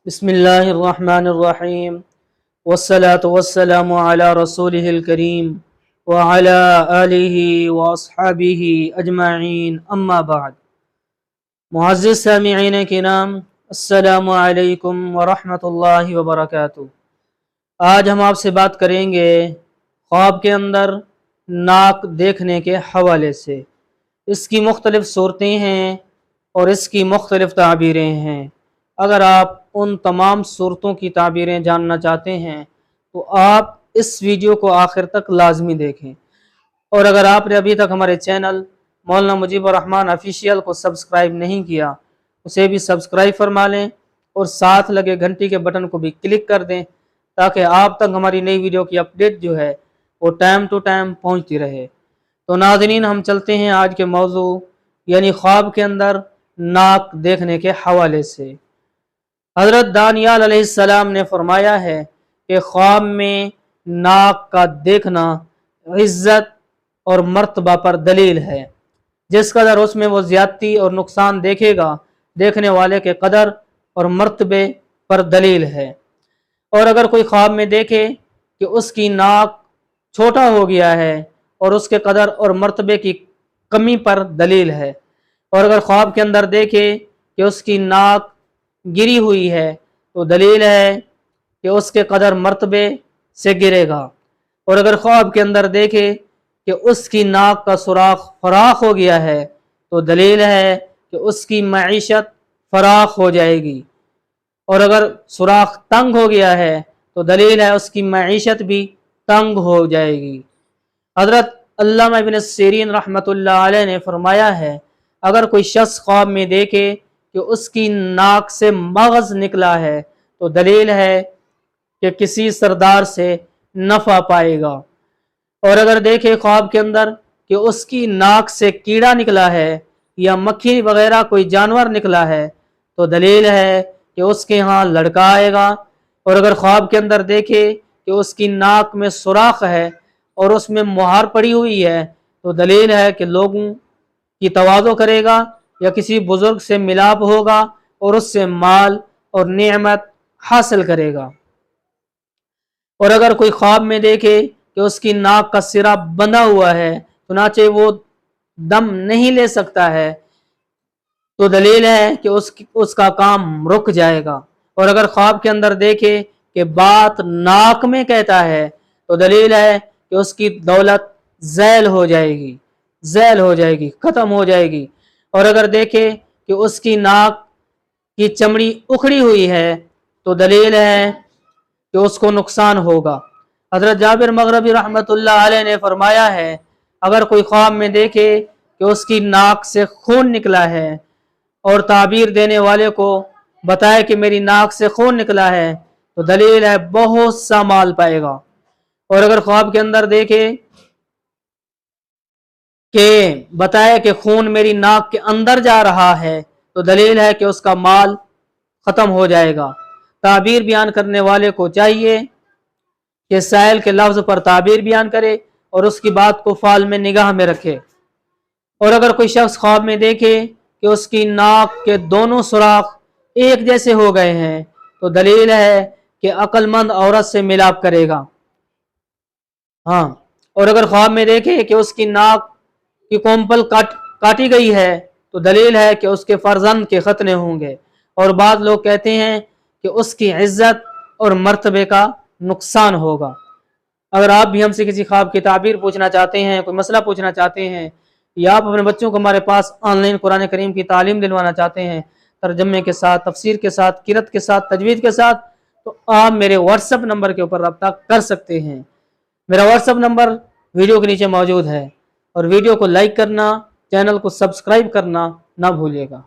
बिस्मिल्लाहिर्रहमानिर्रहीम वस्सलातु वस्सलामु अला रसूलिहिल करीम व अला आलिहि व अस्हाबिहि अजमाइन अम्मा बाद। मुअज़्ज़िज़ सामिईन किराम, अस्सलामु अलैकुम व रहमतुल्लाहि व बरकातुहू। आज हम आपसे बात करेंगे ख्वाब के अंदर नाक देखने के हवाले से। इसकी मुख्तलिफ़ सूरतें हैं और इसकी मुख्तलिफ़ ताबीरें हैं। अगर आप उन तमाम सूरतों की ताबीरें जानना चाहते हैं तो आप इस वीडियो को आखिर तक लाजमी देखें। और अगर आपने अभी तक हमारे चैनल मौलाना मुजीबुर रहमान ऑफिशियल को सब्सक्राइब नहीं किया, उसे भी सब्सक्राइब फरमा लें और साथ लगे घंटी के बटन को भी क्लिक कर दें ताकि आप तक हमारी नई वीडियो की अपडेट जो है वो टाइम टू टाइम पहुंचती रहे। तो नाज़रीन, हम चलते हैं आज के मौजू यानी ख्वाब के अंदर नाक देखने के हवाले से। हज़रत दानियाल अलैहिस्सलाम ने फरमाया है कि ख्वाब में नाक का देखना इज़्ज़त और मर्तबा पर दलील है। जिस कदर उसमें वो ज़्यादती और नुकसान देखेगा, देखने वाले के कदर और मर्तबे पर दलील है। और अगर कोई ख्वाब में देखे कि उसकी नाक छोटा हो गया है और उसके कदर और मर्तबे की कमी पर दलील है। और अगर ख्वाब के अंदर देखे कि उसकी नाक गिरी हुई है तो दलील है कि उसके कदर मर्तबे से गिरेगा। और अगर ख्वाब के अंदर देखे कि उसकी नाक का सुराख फराख हो गया है तो दलील है कि उसकी मईशत फराख हो जाएगी। और अगर सुराख तंग हो गया है तो दलील है उसकी मईशत भी तंग हो जाएगी। हज़रत अल्लामा इब्न सिरीन रहमतुल्लाह अलैह ने फरमाया है, अगर कोई शख्स ख्वाब में देखे कि उसकी नाक से मगज़ निकला है तो दलील है कि किसी सरदार से नफ़ा पाएगा। और अगर देखे ख्वाब के अंदर कि उसकी नाक से कीड़ा निकला है या मक्खी वगैरह कोई जानवर निकला है तो दलील है कि उसके यहाँ लड़का आएगा। और अगर ख्वाब के अंदर देखे कि उसकी नाक में सुराख है और उसमें मुहर पड़ी हुई है तो दलील है कि लोगों की तवाज़ो करेगा या किसी बुजुर्ग से मिलाप होगा और उससे माल और नेमत हासिल करेगा। और अगर कोई ख्वाब में देखे कि उसकी नाक का सिरा बंधा हुआ है चुनाचे वो दम नहीं ले सकता है तो दलील है कि उसका काम रुक जाएगा। और अगर ख्वाब के अंदर देखे कि बात नाक में कहता है तो दलील है कि उसकी दौलत ज़ैल हो जाएगी, ख़त्म हो जाएगी। और अगर देखे कि उसकी नाक की चमड़ी उखड़ी हुई है तो दलील है कि उसको नुकसान होगा। हज़रत जाबिर मग़रिबी रहमतुल्लाह अलैह ने फरमाया है, अगर कोई ख्वाब में देखे कि उसकी नाक से खून निकला है और ताबीर देने वाले को बताए कि मेरी नाक से खून निकला है तो दलील है बहुत सा माल पाएगा। और अगर ख्वाब के अंदर देखे कि बताए कि खून मेरी नाक के अंदर जा रहा है तो दलील है कि उसका माल ख़त्म हो जाएगा। ताबीर बयान करने वाले को चाहिए कि साइल के लफ्ज़ पर ताबीर बयान करे और उसकी बात को फाल में निगाह में रखे। और अगर कोई शख्स ख्वाब में देखे कि उसकी नाक के दोनों सुराख एक जैसे हो गए हैं तो दलील है कि अक्लमंद औरत से मिलाप करेगा। हाँ, और अगर ख्वाब में देखे कि उसकी नाक की कोम्पल काटी गई है तो दलील है कि उसके फर्जंद के खतने होंगे। और बाद लोग कहते हैं कि उसकी इज्जत और मर्तबे का नुकसान होगा। अगर आप भी हमसे किसी ख्वाब की ताबीर पूछना चाहते हैं, कोई मसला पूछना चाहते हैं या आप अपने बच्चों को हमारे पास ऑनलाइन कुरान करीम की तालीम दिलवाना चाहते हैं तर्जमे के साथ, तफसीर के साथ, किरत के साथ, तजवीद के साथ, तो आप मेरे व्हाट्सएप नंबर के ऊपर रब्ता कर सकते हैं। मेरा व्हाट्सएप नंबर वीडियो के नीचे मौजूद है। और वीडियो को लाइक करना, चैनल को सब्सक्राइब करना ना भूलिएगा।